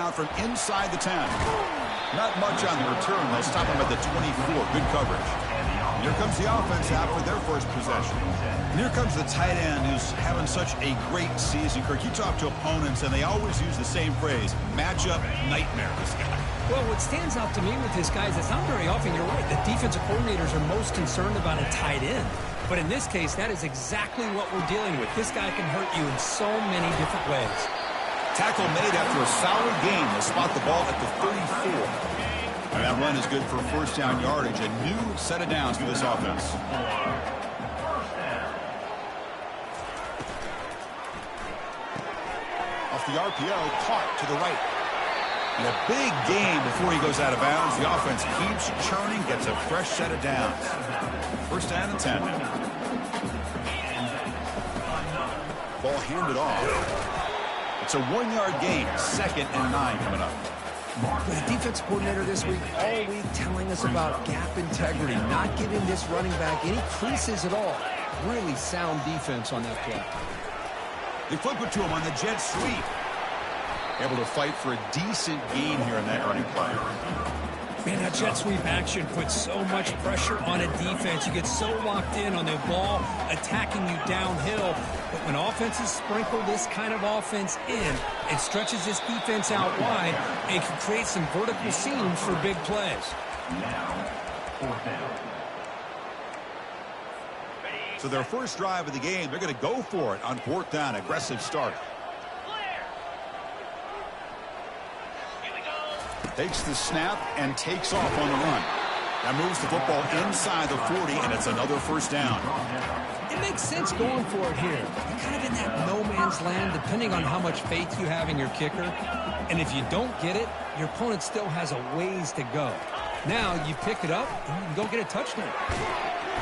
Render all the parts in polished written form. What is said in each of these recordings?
down from inside the 10. Not much on the return. They'll stop him at the 24. Good coverage. Here comes the offense after their first possession. And here comes the tight end who's having such a great season. Kirk, you talk to opponents, and they always use the same phrase, matchup nightmare, this guy. Well, what stands out to me with this guy is it's not very often, you're right, the defensive coordinators are most concerned about a tight end. But in this case, that is exactly what we're dealing with. This guy can hurt you in so many different ways. Tackle made after a solid gain. They'll spot the ball at the 34. And that run is good for first down yardage. A new set of downs for this offense. Off the RPO, caught to the right. And a big gain before he goes out of bounds. The offense keeps churning, gets a fresh set of downs. First down and 10. Ball handed off. It's a 1-yard gain. 2nd and 9 coming up. The defense coordinator this week all week telling us about gap integrity, not giving this running back any creases at all. Really sound defense on that play. They flip it to him on the jet sweep. Able to fight for a decent gain here in that running play. Man, that jet sweep action puts so much pressure on a defense. You get so locked in on the ball attacking you downhill. But when offenses sprinkle this kind of offense in, it stretches this defense out wide and can create some vertical seams for big plays. Now, 4th down. So their first drive of the game, they're going to go for it on 4th down. Aggressive start. Takes the snap and takes off on the run. That moves the football inside the 40, and it's another first down. It makes sense going for it here. You're kind of in that no-man's land, depending on how much faith you have in your kicker. And if you don't get it, your opponent still has a ways to go. Now you pick it up, and you can go get a touchdown.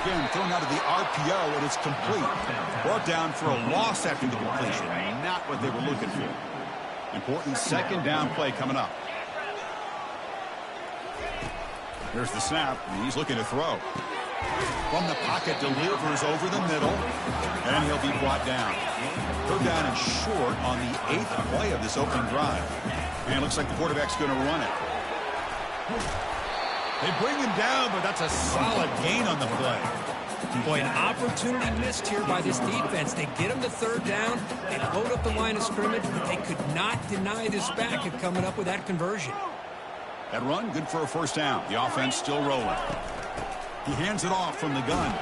Again, thrown out of the RPO, and it's complete. Brought down for a loss after the completion. Not what they were looking for. Important 2nd down play coming up. Here's the snap, and he's looking to throw. From the pocket, delivers over the middle, and he'll be brought down. 3rd down and short on the 8th play of this opening drive. And it looks like the quarterback's going to run it. They bring him down, but that's a solid gain on the play. Boy, an opportunity missed here by this defense. They get him to 3rd down. They load up the line of scrimmage, but they could not deny this back of coming up with that conversion. That run, good for a first down. The offense still rolling. He hands it off from the gun.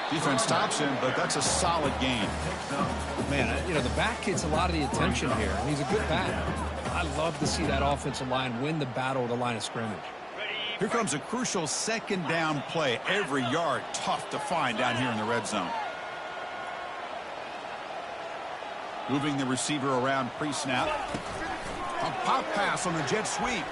Defense stops him, but that's a solid gain. Man, you know, the back gets a lot of the attention here, and he's a good back. I love to see that offensive line win the battle at the line of scrimmage. Here comes a crucial 2nd down play. Every yard tough to find down here in the red zone. Moving the receiver around pre-snap. A pop pass on the jet sweep.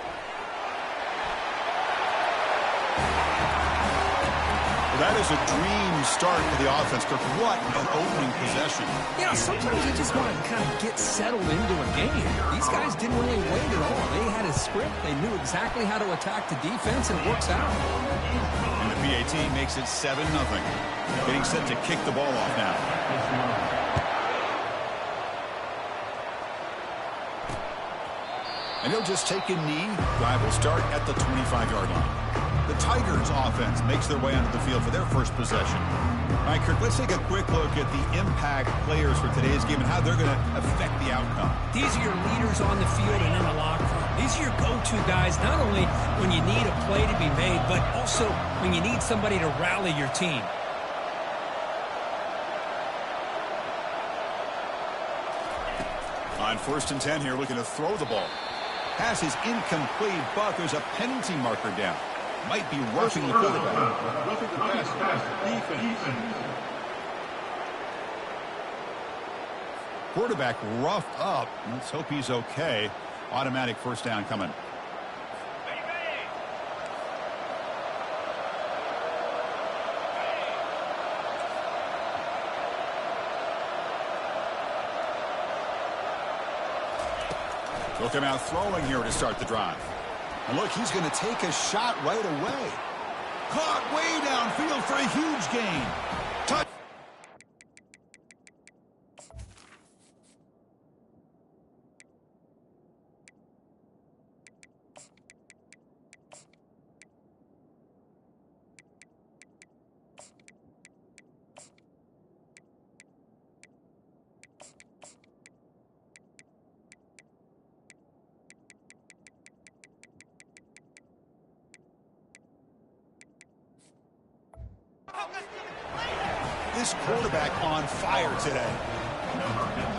That is a dream start for the offense, Kirk. What an opening possession. You know, sometimes you just want to kind of get settled into a game. These guys didn't really wait at all. They had a script. They knew exactly how to attack the defense, and it works out. And the PAT makes it 7-0. Getting set to kick the ball off now. And he'll just take a knee. Drive will start at the 25-yard line. The Tigers offense makes their way onto the field for their first possession. All right, Kirk, let's take a quick look at the impact players for today's game and how they're going to affect the outcome. These are your leaders on the field and in the locker room. These are your go-to guys, not only when you need a play to be made, but also when you need somebody to rally your team. On 1st and 10 here, looking to throw the ball. Pass is incomplete, but there's a penalty marker down. Might be roughing the quarterback. Quarterback roughed up. Let's hope he's okay. Automatic first down coming. They'll come out throwing here to start the drive. And look, he's going to take a shot right away. Caught way downfield for a huge gain. Touch. this quarterback on fire today.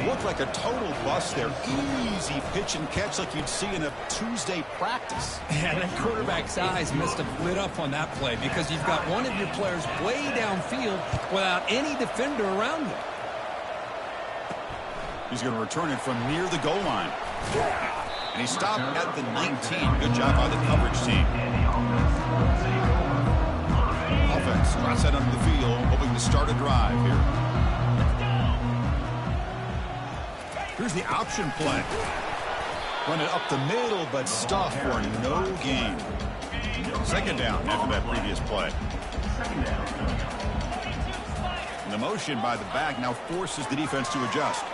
Looked like a total bust there. Easy pitch and catch like you'd see in a Tuesday practice. Yeah, that quarterback's eyes must have lit up on that play because you've got one of your players way downfield without any defender around him. He's going to return it from near the goal line. And he stopped at the 19. Good job by the coverage team. Offense drops that under the field, hoping to start a drive here. Here's the option play. Run it up the middle, but stuffed for no gain. Second down after that previous play. And the motion by the back now forces the defense to adjust.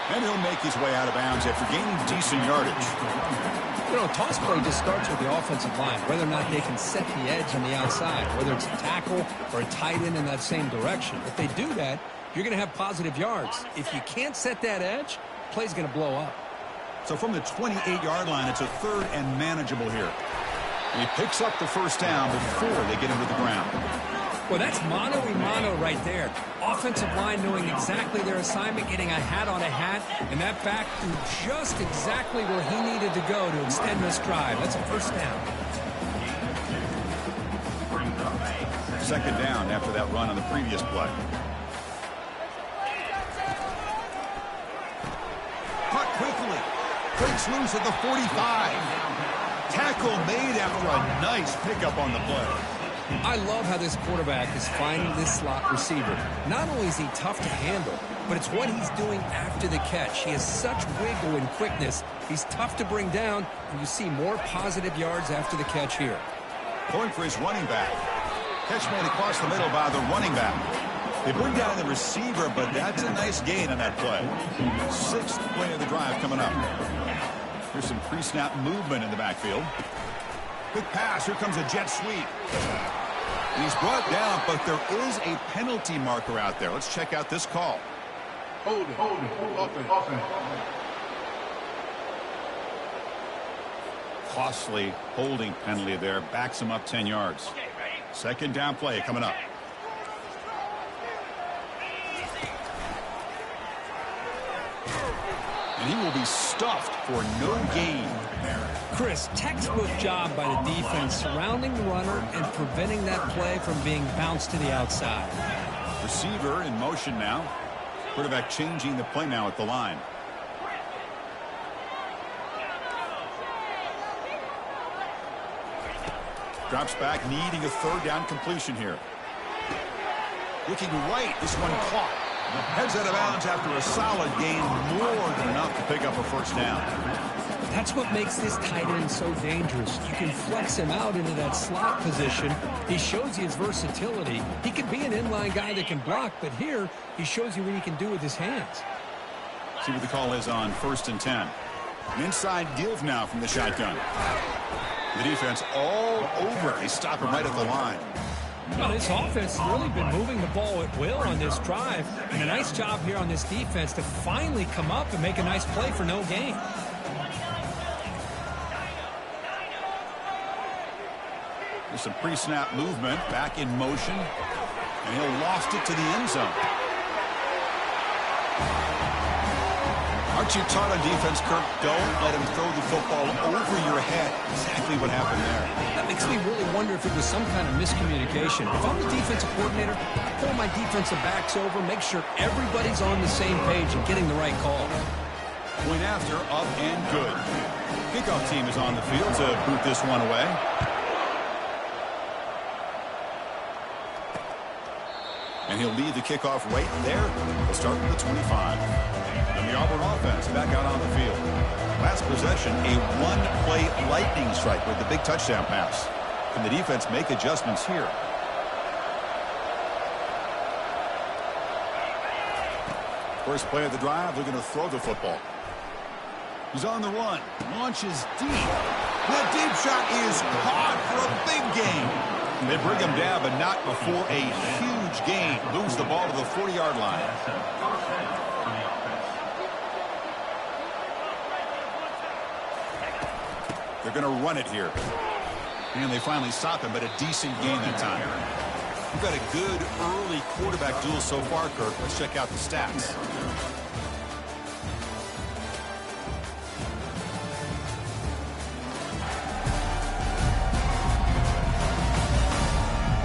And he'll make his way out of bounds after gaining decent yardage. You know, a toss play just starts with the offensive line, whether or not they can set the edge on the outside, whether it's a tackle or a tight end in that same direction. If they do that, you're going to have positive yards. If you can't set that edge, play's going to blow up. So from the 28-yard line, it's a third and manageable here. And he picks up the first down before they get him to the ground. Well, that's mano-a-mano right there. Offensive line knowing exactly their assignment, getting a hat on a hat, and that back threw just exactly where he needed to go to extend this drive. That's a first down. Second down after that run on the previous play. Caught quickly. Breaks loose at the 45. Tackle made after a nice pickup on the play. I love how this quarterback is finding this slot receiver. Not only is he tough to handle, but it's what he's doing after the catch. He has such wiggle and quickness. He's tough to bring down, and you see more positive yards after the catch here. Going for his running back. Catch made across the middle by the running back. They bring down the receiver, but that's a nice gain on that play. Sixth play of the drive coming up. Here's some pre-snap movement in the backfield. Quick pass. Here comes a jet sweep. And he's brought down, but there is a penalty marker out there. Let's check out this call. Hold it. Offense. Costly holding penalty there. Backs him up 10 yards. Second down play coming up. And he will be stuffed for no gain. Chris, textbook job by the defense surrounding the runner and preventing that play from being bounced to the outside. Receiver in motion now. Quarterback changing the play now at the line. Drops back, needing a third down completion here. Looking right, this one caught. Heads out of bounds after a solid gain, more than enough to pick up a first down. That's what makes this tight end so dangerous. You can flex him out into that slot position. He shows you his versatility. He can be an inline guy that can block, but here he shows you what he can do with his hands. See what the call is on 1st and 10. An inside give now from the shotgun. The defense all over. They stop him right at the line. Well, this offense has really been moving the ball at will on this drive. And a nice job here on this defense to finally come up and make a nice play for no gain. There's some pre-snap movement. Back in motion. And he'll loft it to the end zone. Aren't you taught on defense, Kirk? Don't let him throw the football over your head. Exactly what happened there. That makes me really wonder if it was some kind of miscommunication. If I'm the defensive coordinator, I pull my defensive backs over, make sure everybody's on the same page and getting the right call. Point after, up and good. Kickoff team is on the field to boot this one away. And he'll lead the kickoff right there. We'll start with the 25. And the Auburn offense back out on the field. Last possession, a one-play lightning strike with the big touchdown pass. Can the defense make adjustments here? First play of the drive, they're going to throw the football. He's on the run. Launches deep. That deep shot is caught for a big gain. They bring him down, but not before a huge gain. Moves the ball to the 40-yard line. They're going to run it here. And they finally stop him, but a decent gain that time. We've got a good early quarterback duel so far, Kirk. Let's check out the stats.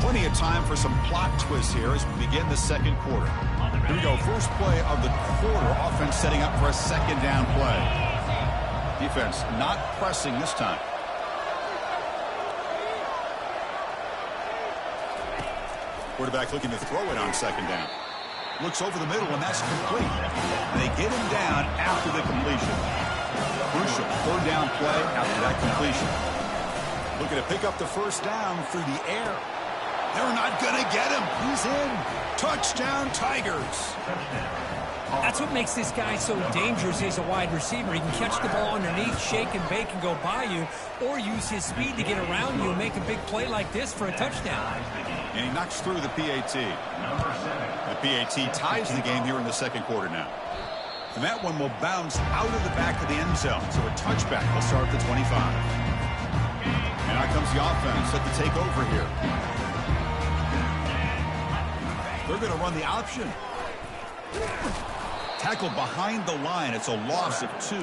Plenty of time for some plot twists here as we begin the second quarter. Here we go. First play of the quarter. Offense setting up for a second down play. Defense not pressing this time. Quarterback looking to throw it on second down. Looks over the middle, and that's complete. And they get him down after the completion. Crucial third down play after that completion. Looking to pick up the first down through the air. They're not going to get him. He's in. Touchdown, Tigers. That's what makes this guy so dangerous as a wide receiver. He can catch the ball underneath, shake and bake and go by you, or use his speed to get around you and make a big play like this for a touchdown. And he knocks through the PAT. The PAT ties the game here in the second quarter now. And that one will bounce out of the back of the end zone. So a touchback will start at the 25. And out comes the offense set to take over here. They're going to run the option. Tackle behind the line. It's a loss of 2.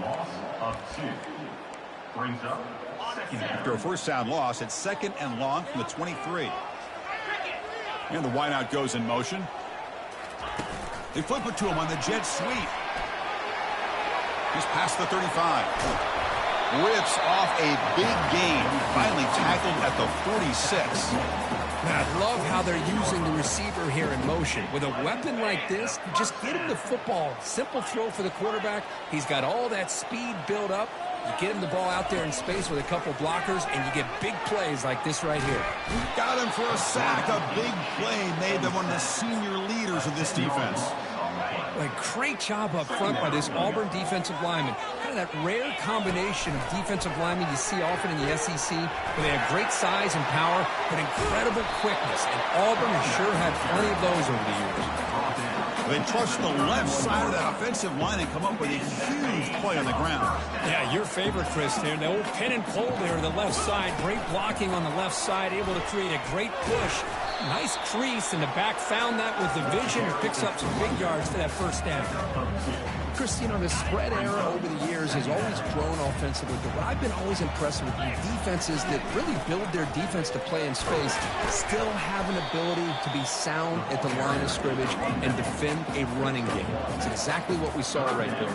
Loss of 2. Brings up second down. After a first down loss, it's second and long from the 23. And the wideout goes in motion. They flip it to him on the jet sweep. He's past the 35. Rips off a big gain. Finally tackled at the 46. I love how they're using the receiver here in motion. With a weapon like this, you just get him the football. Simple throw for the quarterback. He's got all that speed built up. You get him the ball out there in space with a couple blockers, and you get big plays like this right here. Got him for a sack. A big play made them one of the senior leaders of this defense. A great job up front by this Auburn defensive lineman. Kind of that rare combination of defensive linemen you see often in the SEC, where they have great size and power, but incredible quickness. And Auburn has sure had plenty of those over the years. They trust the left side of that offensive line and come up with a huge play on the ground. Yeah, your favorite, Chris, there. The old pin and pull there on the left side. Great blocking on the left side, able to create a great push. Nice crease, and the back found that with the vision and picks up some big yards for that first down. Chris, you know, the spread era over the years has always grown offensively, but what I've been always impressed with the defenses that really build their defense to play in space still have an ability to be sound at the line of scrimmage and defend a running game. That's exactly what we saw right there.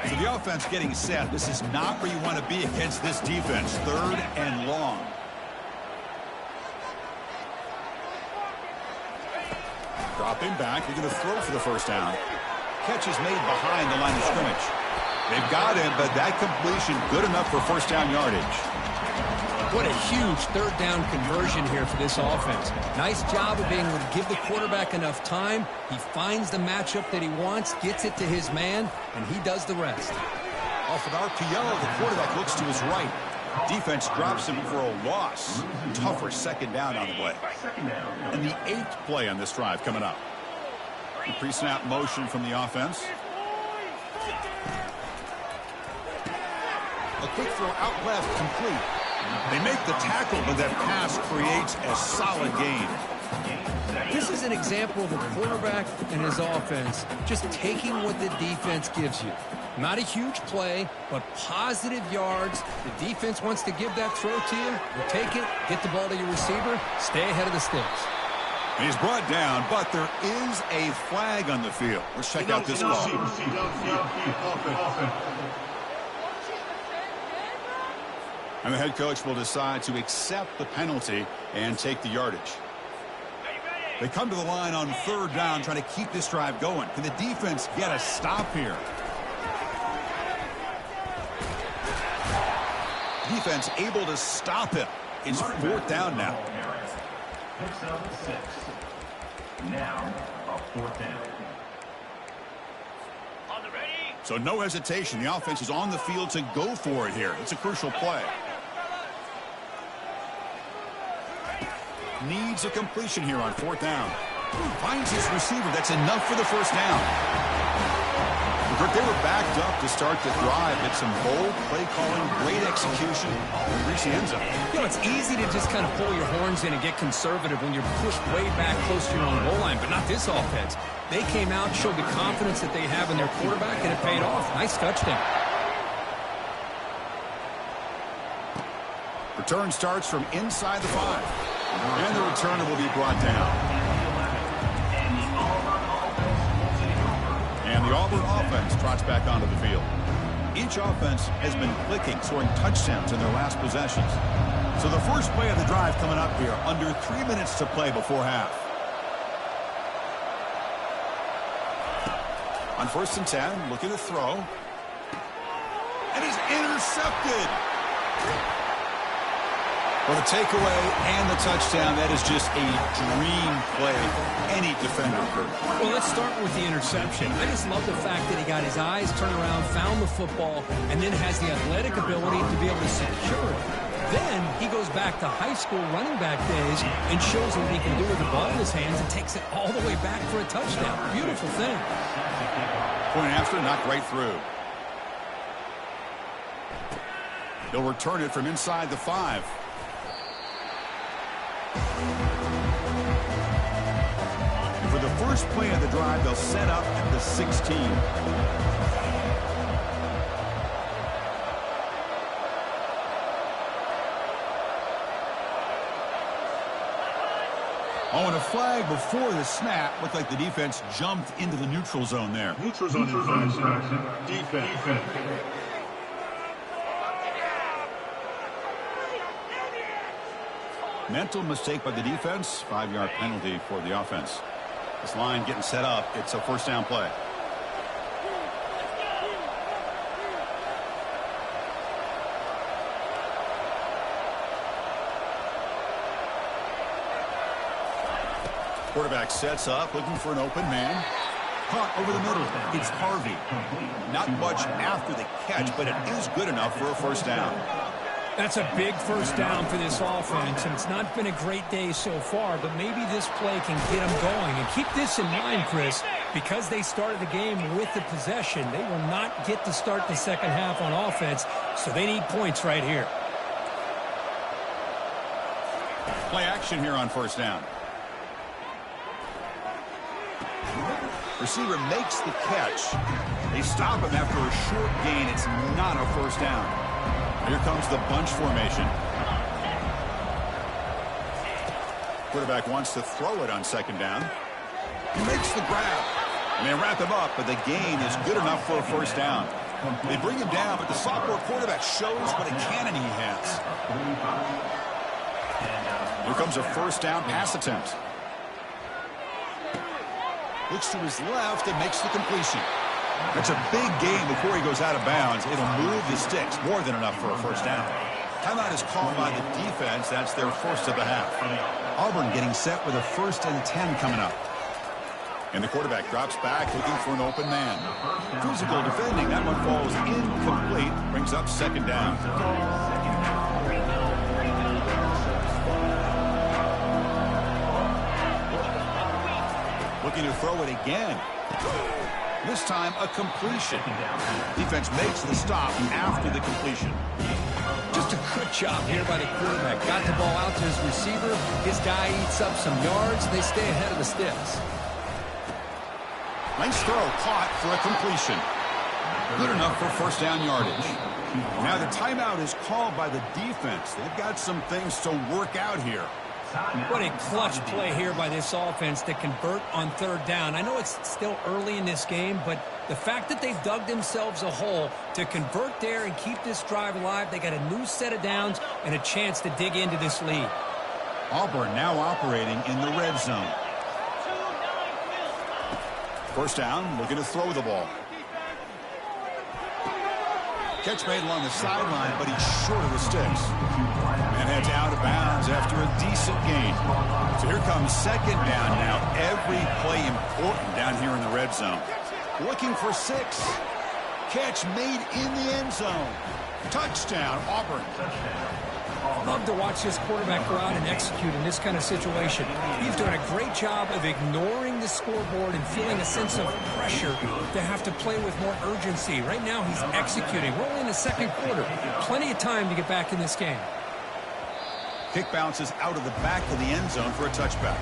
So the offense getting set. This is not where you want to be against this defense. Third and long. Dropping back. They're going to throw for the first down. Catch is made behind the line of scrimmage. They've got him, but that completion good enough for first down yardage. What a huge third down conversion here for this offense. Nice job of being able to give the quarterback enough time. He finds the matchup that he wants, gets it to his man, and he does the rest. Off an RPO, the quarterback looks to his right. Defense drops him for a loss. Tougher second down on the play. And the 8th play on this drive coming up. The pre-snap motion from the offense. A quick throw out left, complete. They make the tackle, but that pass creates a solid gain. This is an example of a quarterback and his offense just taking what the defense gives you. Not a huge play, but positive yards. The defense wants to give that throw to you. You take it, get the ball to your receiver, stay ahead of the sticks. And he's brought down, but there is a flag on the field. Let's check out this call. And the head coach will decide to accept the penalty and take the yardage. They come to the line on third down, trying to keep this drive going. Can the defense get a stop here? Defense able to stop him. It's fourth down now. Picks up 6. Now a fourth down. So no hesitation. The offense is on the field to go for it here. It's a crucial play. Needs a completion here on fourth down. Finds his receiver. That's enough for the first down. They were backed up to start the drive. It's some bold play calling, great execution, and reach the end zone. You know, it's easy to just kind of pull your horns in and get conservative when you're pushed way back close to your own goal line, but not this offense. They came out, showed the confidence that they have in their quarterback, and it paid off. Nice touchdown. Return starts from inside the 5. And the returner will be brought down. And the Auburn offense trots back onto the field. Each offense has been clicking, scoring touchdowns in their last possessions. So the first play of the drive coming up here, under 3 minutes to play before half. On 1st and 10, looking to throw. And he's intercepted. Well, the takeaway and the touchdown, that is just a dream play for any defender. Well, let's start with the interception. I just love the fact that he got his eyes turned around, found the football, and then has the athletic ability to be able to secure it. Then he goes back to high school running back days and shows what he can do with the ball in his hands and takes it all the way back for a touchdown. Beautiful thing. Point after, knocked right through. He'll return it from inside the 5. For the first play of the drive, they'll set up at the 16. Oh, and a flag before the snap. Looked like the defense jumped into the neutral zone there. Neutral zone infraction. Defense. Mental mistake by the defense. 5-yard penalty for the offense. This line getting set up. It's a first down play. Quarterback sets up, looking for an open man. Caught over the middle. It's Harvey. Not much after the catch, but it is good enough for a first down. That's a big first down for this offense, and it's not been a great day so far, but maybe this play can get them going. And keep this in mind, Chris, because they started the game with the possession, they will not get to start the second half on offense, so they need points right here. Play action here on first down. Receiver makes the catch. They stop him after a short gain. It's not a first down. Here comes the bunch formation. Quarterback wants to throw it on second down. He makes the grab. And they wrap him up, but the gain is good enough for a first down. They bring him down, but the sophomore quarterback shows what a cannon he has. Here comes a first down pass attempt. Looks to his left and makes the completion. That's a big gain before he goes out of bounds. It'll move the sticks, more than enough for a first down. Timeout is called by the defense. That's their first of the half. Auburn getting set with a 1st and 10 coming up. And the quarterback drops back, looking for an open man. Physical defending. That one falls incomplete. Brings up second down. Looking to throw it again. This time, a completion. Defense makes the stop after the completion. Just a good job here by the quarterback. Got the ball out to his receiver. His guy eats up some yards. They stay ahead of the sticks. Nice throw, caught for a completion. Good enough for first down yardage. Now the timeout is called by the defense. They've got some things to work out here. What a clutch play here by this offense to convert on third down. I know it's still early in this game, but the fact that they've dug themselves a hole to convert there and keep this drive alive, they got a new set of downs and a chance to dig into this lead. Auburn now operating in the red zone. First down, looking to throw the ball. Catch made along the sideline, but he's short of the sticks. And heads out of bounds after a decent gain. So here comes second down now. Every play important down here in the red zone. Looking for 6. Catch made in the end zone. Touchdown, Auburn. Love to watch this quarterback go out and execute in this kind of situation. He's doing a great job of ignoring the scoreboard and feeling a sense of pressure to have to play with more urgency. Right now, he's executing. We're only in the second quarter. Plenty of time to get back in this game. Kick bounces out of the back of the end zone for a touchback.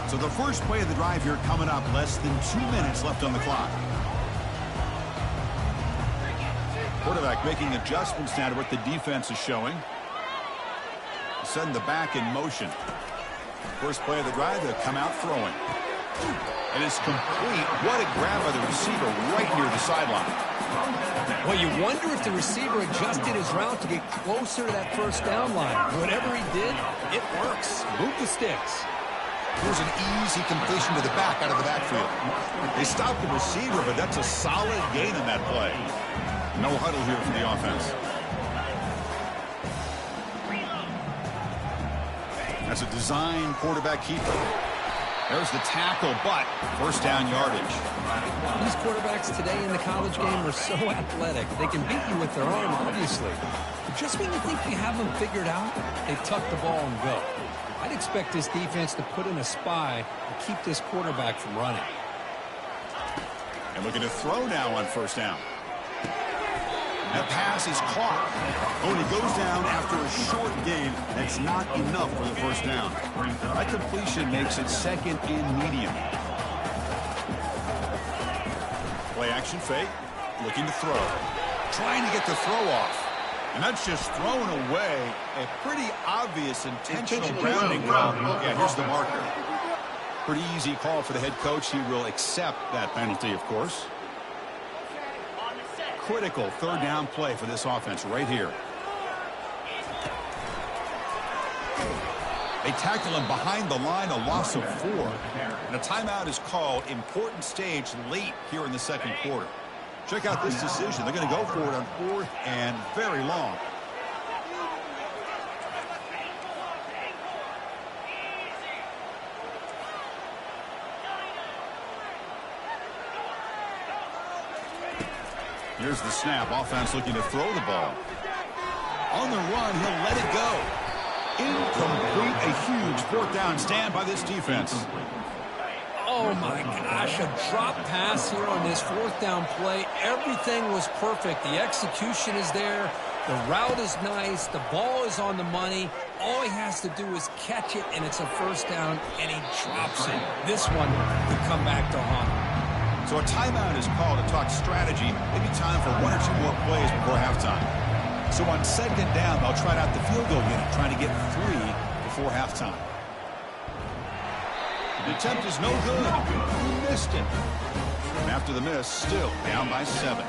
So the first play of the drive here coming up, less than 2 minutes left on the clock. Quarterback making adjustments now to what the defense is showing. Setting the back in motion. First play of the drive, they'll come out throwing. And it's complete. What a grab by the receiver right near the sideline. Well, you wonder if the receiver adjusted his route to get closer to that first down line. Whatever he did, it works. Move the sticks. Here's an easy completion to the back out of the backfield. They stopped the receiver, but that's a solid gain on that play. No huddle here for the offense. That's a design quarterback keeper. There's the tackle, but first down yardage. These quarterbacks today in the college game are so athletic. They can beat you with their arm, obviously. But just when you think you have them figured out, they tuck the ball and go. I'd expect this defense to put in a spy to keep this quarterback from running. And looking to throw now on first down. That pass is caught. Only goes down after a short gain. That's not enough for the first down. That completion makes it second and medium. Play action fake. Looking to throw. Trying to get the throw off. And that's just thrown away. A pretty obvious intentional grounding call. Yeah, here's the marker. Pretty easy call for the head coach. He will accept that penalty, of course. Critical third down play for this offense right here. They tackle him behind the line, a loss of 4. And a timeout is called. Important stage late here in the second quarter. Check out this decision. They're going to go for it on 4th and very long. Here's the snap. Offense looking to throw the ball. On the run, he'll let it go. Incomplete. A huge 4th down stand by this defense. Oh, my gosh. A drop pass here on this 4th down play. Everything was perfect. The execution is there. The route is nice. The ball is on the money. All he has to do is catch it, and it's a first down, and he drops it. This one could come back to haunt him. So a timeout is called to talk strategy. Maybe time for 1 or 2 more plays before halftime. So on second down, they'll try out the field goal unit, trying to get 3 before halftime. The attempt is no good. He missed it. And after the miss, still down by 7.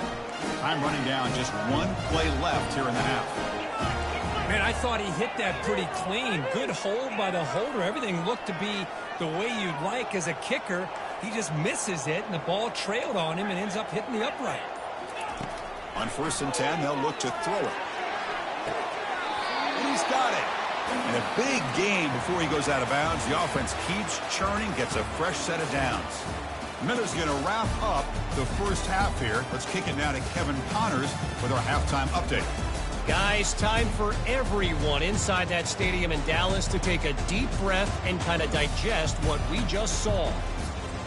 Time running down, just 1 play left here in the half. Man, I thought he hit that pretty clean. Good hold by the holder. Everything looked to be the way you'd like as a kicker. He just misses it, and the ball trailed on him and ends up hitting the upright. On 1st and 10, they'll look to throw it. And he's got it. And a big gain before he goes out of bounds. The offense keeps churning, gets a fresh set of downs. Miller's going to wrap up the first half here. Let's kick it now to Kevin Connors with our halftime update. Guys, time for everyone inside that stadium in Dallas to take a deep breath and kind of digest what we just saw.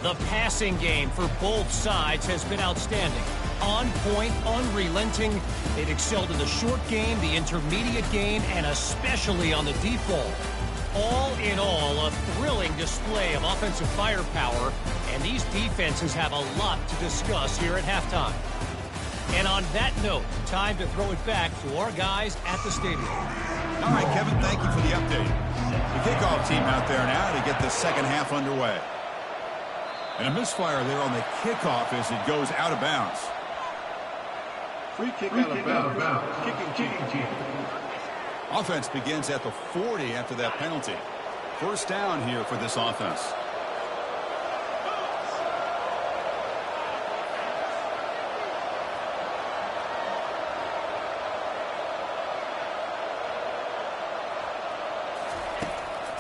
The passing game for both sides has been outstanding. On point, unrelenting. They've excelled in the short game, the intermediate game, and especially on the deep ball. All in all, a thrilling display of offensive firepower, and these defenses have a lot to discuss here at halftime. And on that note, time to throw it back to our guys at the stadium. All right, Kevin, thank you for the update. The kickoff team out there now to get the second half underway. And a misfire there on the kickoff as it goes out of bounds. Free kick out of bounds. Kicking team. Offense begins at the 40 after that penalty. First down here for this offense.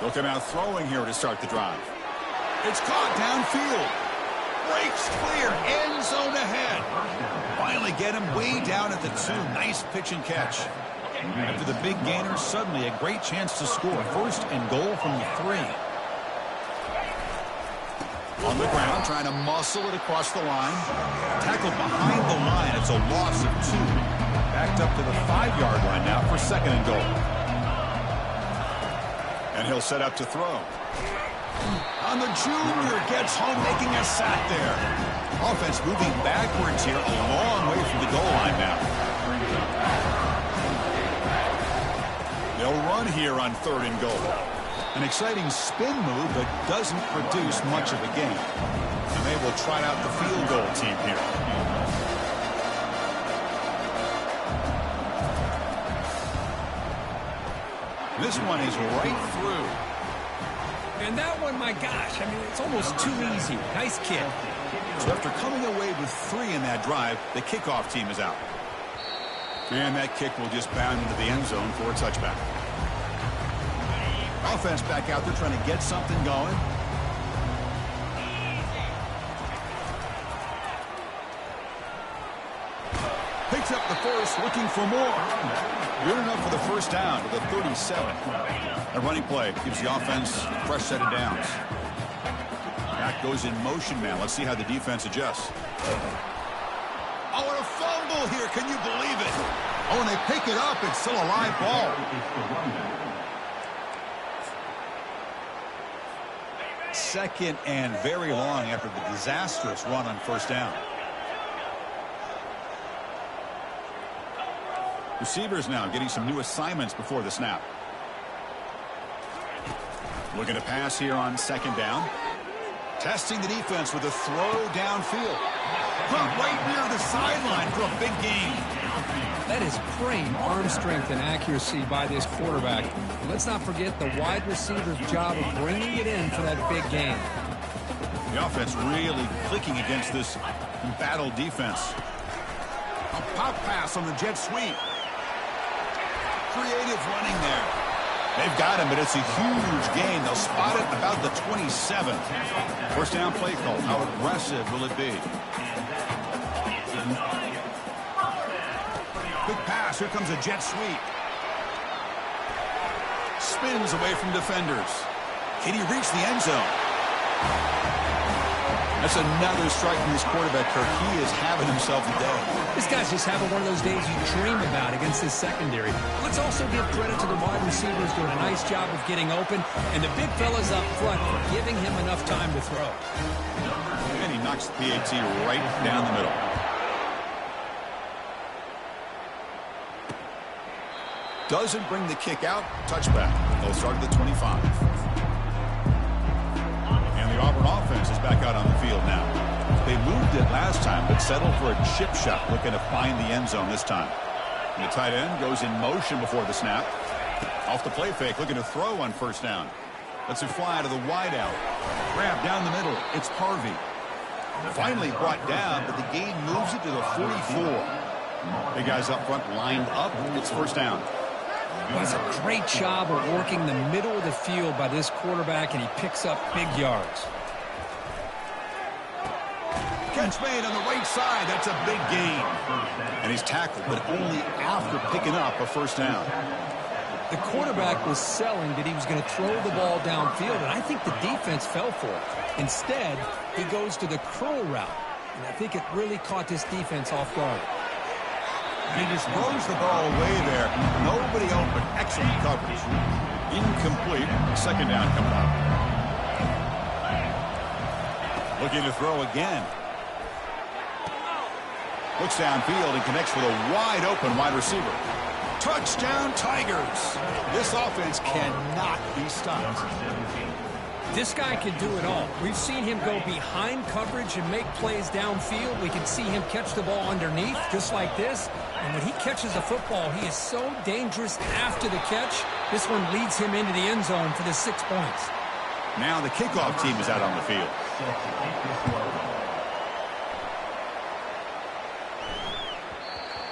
They'll come out throwing here to start the drive. It's caught downfield. Breaks clear. End zone ahead. Finally get him way down at the 2. Nice pitch and catch. After the big gainer, suddenly a great chance to score. First and goal from the 3. On the ground, trying to muscle it across the line. Tackled behind the line. It's a loss of 2. Backed up to the 5-yard line now for second and goal. And he'll set up to throw. On the junior, gets home, making a sack there. Offense moving backwards here, a long way from the goal line now. They'll run here on third and goal. An exciting spin move, but doesn't produce much of a gain. And they will try out the field goal team here. This one is right through. And that one, my gosh, I mean, it's almost too easy. Nice kick. So after coming away with 3 in that drive, the kickoff team is out. And that kick will just bound into the end zone for a touchback. Offense back out there trying to get something going. Picks up the first, looking for more. Good enough for the first down to the 37. A running play gives the offense a fresh set of downs. Back goes in motion now. Let's see how the defense adjusts. Oh, and a fumble here. Can you believe it? Oh, and they pick it up. It's still a live ball. Second and very long after the disastrous run on first down. Receivers now getting some new assignments before the snap. Looking to pass here on second down. Testing the defense with a throw downfield. Right near the sideline for a big gain. That is great arm strength and accuracy by this quarterback. And let's not forget the wide receiver's job of bringing it in for that big gain. The offense really clicking against this embattled defense. A pop pass on the jet sweep. Creative running there. They've got him, but it's a huge gain. They'll spot it about the 27. First down play call. How aggressive will it be? Big pass. Here comes a jet sweep. Spins away from defenders. Can he reach the end zone? That's another strike from this quarterback, Kirk. He is having himself a day. This guy's just having one of those days you dream about against this secondary. Let's also give credit to the wide receivers doing a nice job of getting open, and the big fellas up front for giving him enough time to throw. And he knocks the PAT right down the middle. Doesn't bring the kick out. Touchback. They'll start at the 25. The Auburn offense is back out on the field now. They moved it last time, but settled for a chip shot, looking to find the end zone this time. And the tight end goes in motion before the snap. Off the play fake, looking to throw on first down. Lets it fly to the wideout. Grab down the middle. It's Harvey. Finally brought down, but the gain moves it to the 44. Big guys up front lined up. It's first down. Well, that's a great job of working the middle of the field by this quarterback, and he picks up big yards. Catch made on the right side. That's a big gain. And he's tackled, but only after picking up a first down. The quarterback was selling that he was going to throw the ball downfield, and I think the defense fell for it. Instead, he goes to the curl route, and I think it really caught this defense off guard. He just throws the ball away there. Nobody open. Excellent coverage. Incomplete. Second down coming up. Looking to throw again. Looks downfield and connects with a wide open wide receiver. Touchdown Tigers. This offense cannot be stopped. This guy can do it all. We've seen him go behind coverage and make plays downfield. We can see him catch the ball underneath just like this. And when he catches the football, he is so dangerous after the catch. This one leads him into the end zone for the 6 points. Now the kickoff team is out on the field.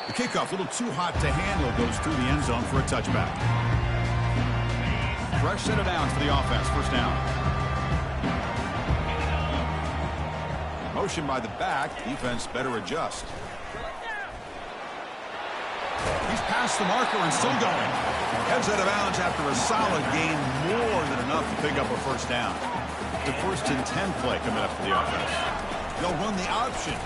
The kickoff, a little too hot to handle, goes through the end zone for a touchback. Fresh set of downs for the offense. First down. Motion by the back. Defense better adjust. He's past the marker and still going. Heads out of bounds after a solid gain, more than enough to pick up a first down. The 1st and 10 play coming up for the offense. They'll run the option.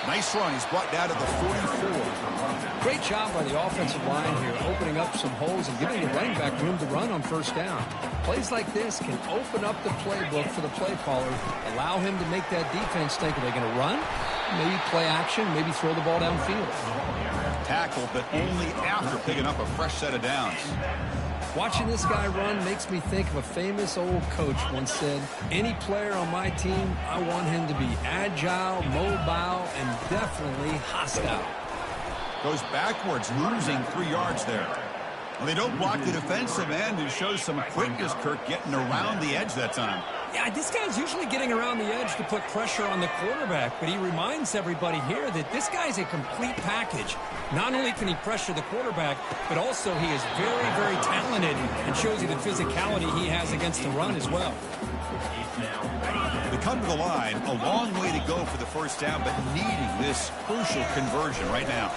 Nice run. He's brought down to the 44. Great job by the offensive line here, opening up some holes and giving the running back room to run on first down. Plays like this can open up the playbook for the play caller, allow him to make that defense think, are they going to run? Maybe play action, maybe throw the ball downfield. Tackle, but only after picking up a fresh set of downs. Watching this guy run makes me think of a famous old coach once said, any player on my team, I want him to be agile, mobile, and definitely hostile. Goes backwards, losing 3 yards there. Well, they don't block the defensive end and shows some quickness, Kirk, getting around the edge that time. Yeah, this guy's usually getting around the edge to put pressure on the quarterback, but he reminds everybody here that this guy's a complete package. Not only can he pressure the quarterback, but also he is very, very talented and shows you the physicality he has against the run as well. They come to the line, a long way to go for the first down, but needing this crucial conversion right now.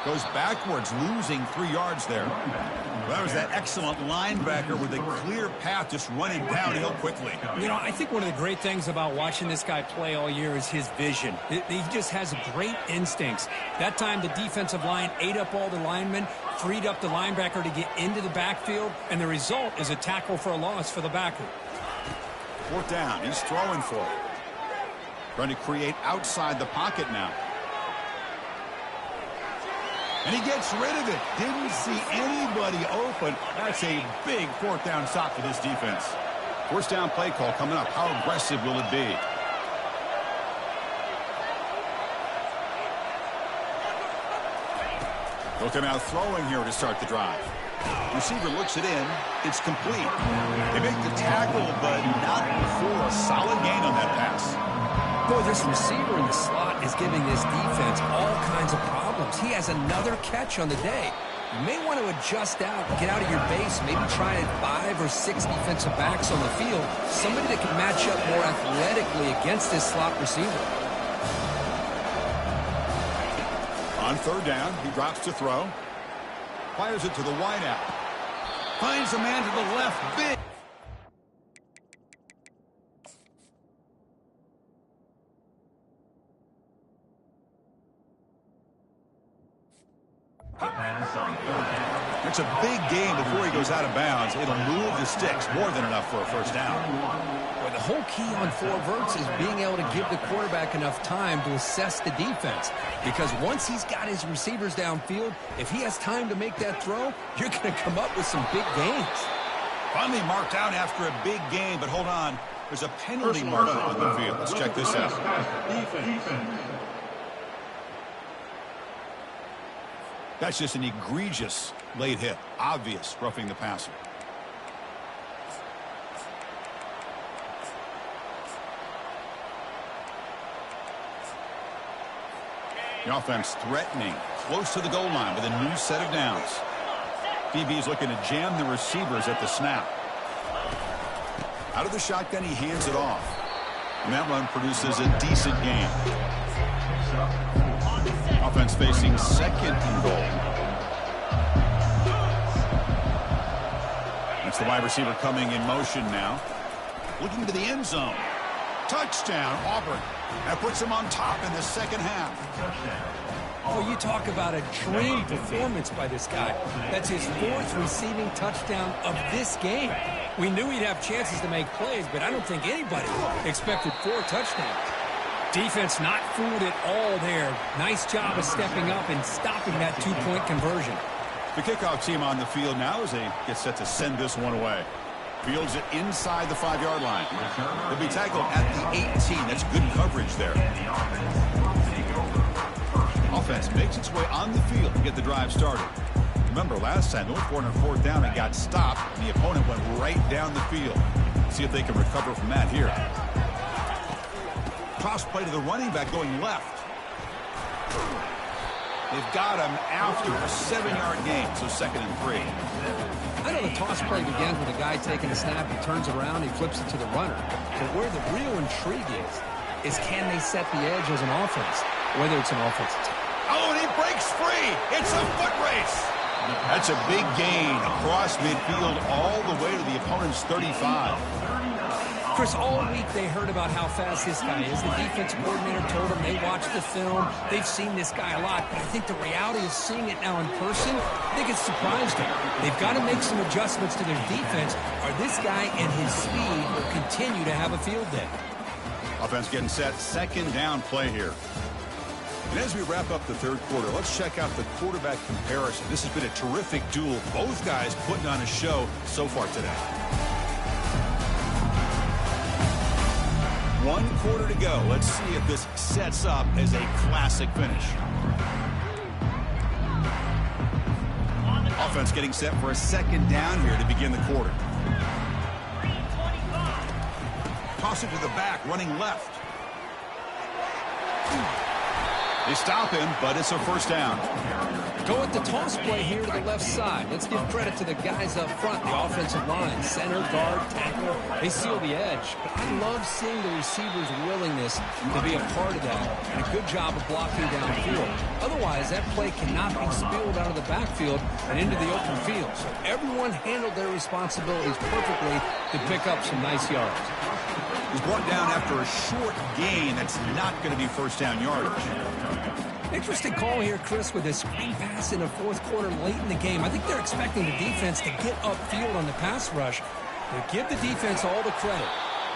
Goes backwards, losing 3 yards there. Well, that was that excellent linebacker with a clear path, just running downhill quickly. You know, I think one of the great things about watching this guy play all year is his vision. He just has great instincts. That time, the defensive line ate up all the linemen, freed up the linebacker to get into the backfield, and the result is a tackle for a loss for the backer. 4th down, he's throwing for it. Trying to create outside the pocket now. And he gets rid of it. Didn't see anybody open. That's a big 4th down stop for this defense. 1st down play call coming up. How aggressive will it be? Look him out throwing here to start the drive. Receiver looks it in. It's complete. They make the tackle, but not before a solid gain on that pass. Boy, this receiver in the slot is giving this defense all kinds of problems. He has another catch on the day. You may want to adjust out, get out of your base, maybe try 5 or 6 defensive backs on the field, somebody that can match up more athletically against this slot receiver. On 3rd down, he drops to throw. Fires it to the wideout. Finds a man to the left. Big. It's a big game before he goes out of bounds. It'll move the sticks, more than enough for a first down. Well, the whole key on 4 verts is being able to give the quarterback enough time to assess the defense. Because once he's got his receivers downfield, if he has time to make that throw, you're going to come up with some big gains. Finally marked out after a big game, but hold on. There's a penalty marker on the field. Let's check this out. That's just an egregious late hit. Obvious roughing the passer. The offense threatening, close to the goal line with a new set of downs. DB is looking to jam the receivers at the snap. Out of the shotgun, he hands it off. And that run produces a decent gain. Offense facing 2nd and goal. That's the wide receiver coming in motion now. Looking to the end zone. Touchdown, Auburn. That puts him on top in the 2nd half. Oh, you talk about a dream performance by this guy. That's his 4th receiving touchdown of this game. We knew he'd have chances to make plays, but I don't think anybody expected 4 touchdowns. Defense not fooled at all there. Nice job of stepping up and stopping that 2-point conversion. The kickoff team on the field now as they get set to send this one away. Fields it inside the 5-yard line. They'll be tackled at the 18. That's good coverage there. Offense makes its way on the field to get the drive started. Remember, last time, North Point on 4th down and got stopped. The opponent went right down the field. See if they can recover from that here. Toss play to the running back going left. They've got him after a 7-yard gain, so 2nd and 3. I know the toss play begins with a guy taking a snap, he turns around, he flips it to the runner. But where the real intrigue is can they set the edge as an offense, whether it's an offensive Oh, and he breaks free. It's a foot race. That's a big gain across midfield all the way to the opponent's 35. Chris, all week they heard about how fast this guy is. The defensive coordinator told them they watched the film. They've seen this guy a lot, but I think the reality of seeing it now in person, I think it's surprised them. They've got to make some adjustments to their defense, or this guy and his speed will continue to have a field day. Offense getting set, second down play here. And as we wrap up the third quarter, let's check out the quarterback comparison. This has been a terrific duel. Both guys putting on a show so far today. 1 quarter to go. Let's see if this sets up as a classic finish. Offense getting set for a second down here to begin the quarter. Toss it to the back, running left. They stop him, but it's a first down. Go with the toss play here to the left side. Let's give credit to the guys up front, the offensive line, center, guard, tackle. They seal the edge. But I love seeing the receiver's willingness to be a part of that, and a good job of blocking downfield. Otherwise, that play cannot be spilled out of the backfield and into the open field. So everyone handled their responsibilities perfectly to pick up some nice yards. He's brought down after a short gain. That's not going to be first down yardage. Interesting call here, Chris, with a screen pass in the fourth quarter late in the game. I think they're expecting the defense to get upfield on the pass rush. They give the defense all the credit,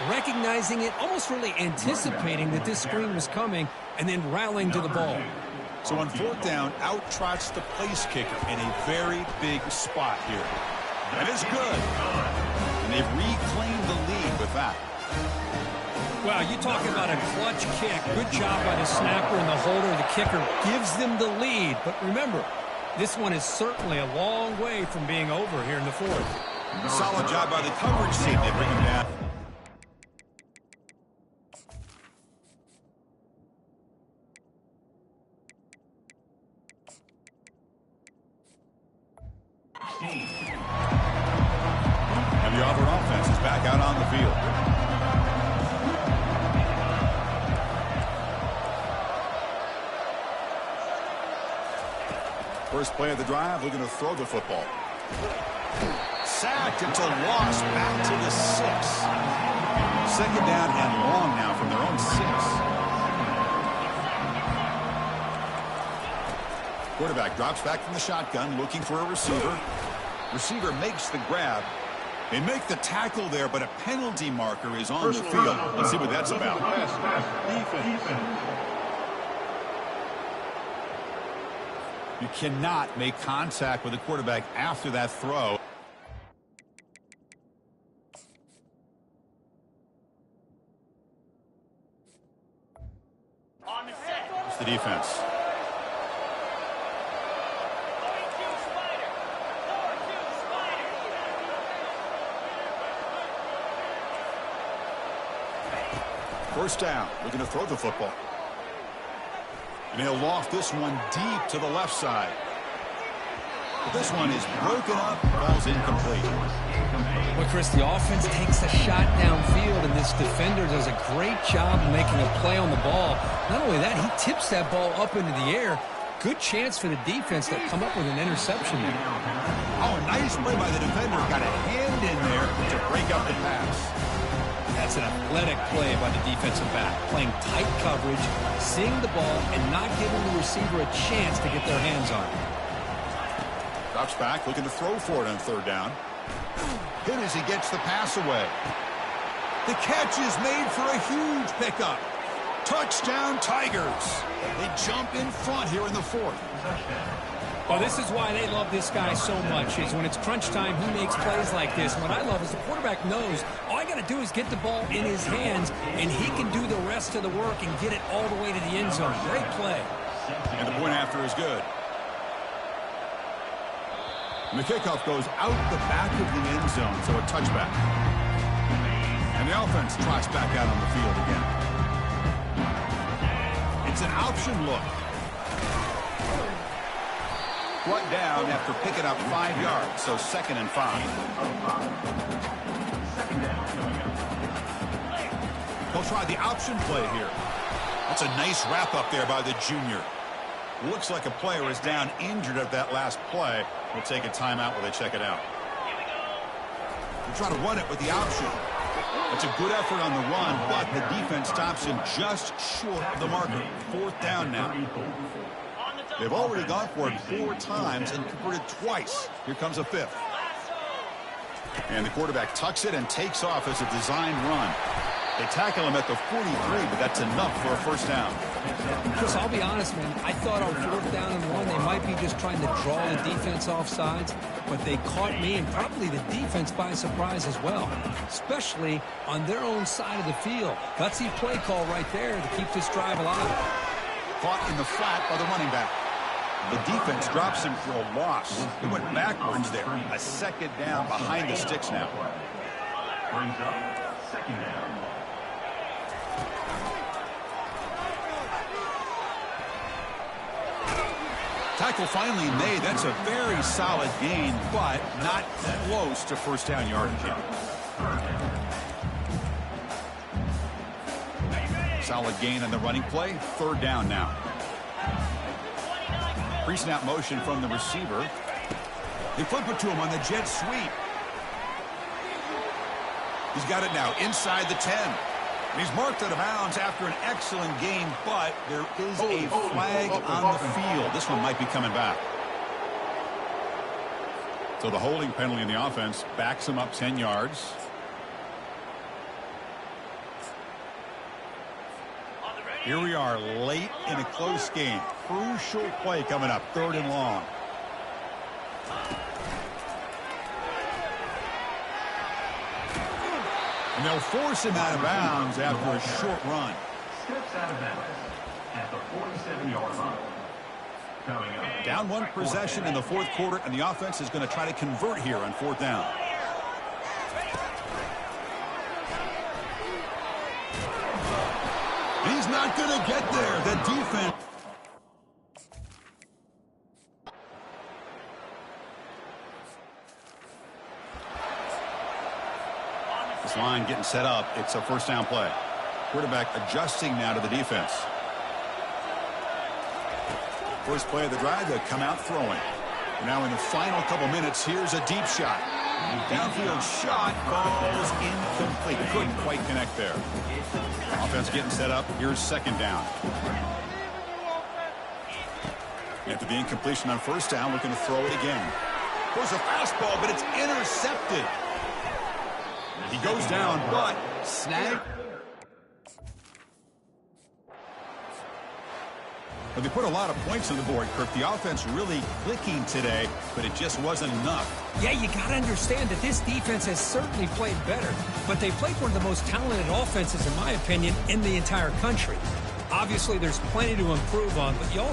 recognizing it, almost really anticipating that this screen was coming, and then rallying to the ball. So on fourth down, out trots the place kicker in a very big spot here. That is good. And they've reclaimed the lead with that. Wow, you talking about a clutch kick. Good job by the snapper and the holder. The kicker gives them the lead. But remember, this one is certainly a long way from being over here in the fourth. Solid job by the coverage team. They bring him down. And the Auburn offense is back out on the field. First play of the drive, looking to throw the football. Sacked, it's a loss, back to the 6. Second down and long now from their own 6. Quarterback drops back from the shotgun, looking for a receiver. Receiver makes the grab. They make the tackle there, but a penalty marker is on the field. Let's see what that's about. Defense. You cannot make contact with the quarterback after that throw. It's the defense. First down, looking to throw the football. And he'll loft this one deep to the left side. But this one is broken up, ball's incomplete. Well, Chris, the offense takes a shot downfield, and this defender does a great job of making a play on the ball. Not only that, he tips that ball up into the air. Good chance for the defense to come up with an interception there. Oh, nice play by the defender. Got a hand in there to break up the pass. That's an athletic play by the defensive back, playing tight coverage, seeing the ball, and not giving the receiver a chance to get their hands on it. Drops back, looking to throw for it on third down. Hit as he gets the pass away. The catch is made for a huge pickup. Touchdown, Tigers. They jump in front here in the fourth. Well, this is why they love this guy so much, is when it's crunch time, he makes plays like this. What I love is the quarterback knows all I got to do is get the ball in his hands, and he can do the rest of the work and get it all the way to the end zone. Great play. And the point after is good. And the kickoff goes out the back of the end zone, so a touchback. And the offense trots back out on the field again. It's an option look. Brought down after picking up 5 yards, so 2nd and 5. He'll try the option play here. That's a nice wrap up there by the junior. Looks like a player is down injured at that last play. We'll take a timeout while they check it out. They try to run it with the option. It's a good effort on the run, but the defense stops him just short of the marker. 4th down now. They've already gone for it 4 times and converted twice. Here comes a 5th. And the quarterback tucks it and takes off as a designed run. They tackle him at the 43, but that's enough for a 1st down. Chris, I'll be honest, man. I thought on 4th down and 1, they might be just trying to draw the defense off sides, but they caught me and probably the defense by surprise as well, especially on their own side of the field. Gutsy play call right there to keep this drive alive. Caught in the flat by the running back. The defense drops him for a loss. He went backwards there. A 2nd down behind the sticks now. Brings up 2nd down. Tackle finally made. That's a very solid gain, but not close to 1st down yardage yet. Solid gain on the running play. 3rd down now. Pre-snap motion from the receiver. They flip it to him on the jet sweep. He's got it now inside the 10. And he's marked out of bounds after an excellent game, but there is a flag on the field. This one might be coming back. So the holding penalty in the offense backs him up 10 yards. Here we are late in a close game. Crucial play coming up, 3rd and long. And they'll force him out of bounds after a short run. Steps out of bounds at the 47-yard line. Coming up. Down 1 possession in the 4th quarter, and the offense is going to try to convert here on 4th down. He's not going to get there. The defense. This line getting set up. It's a 1st down play. Quarterback adjusting now to the defense. First play of the drive, they come out throwing. Now in the final couple minutes, here's a deep shot. Downfield shot falls incomplete. Couldn't quite connect there. Offense getting set up. Here's 2nd down. After the incompletion on 1st down, looking to throw it again. Throws a fastball, but it's intercepted. He goes down, but snag. But they put a lot of points on the board, Kirk. The offense really clicking today, but it just wasn't enough. Yeah, you got to understand that this defense has certainly played better, but they played one of the most talented offenses, in my opinion, in the entire country. Obviously, there's plenty to improve on, but you also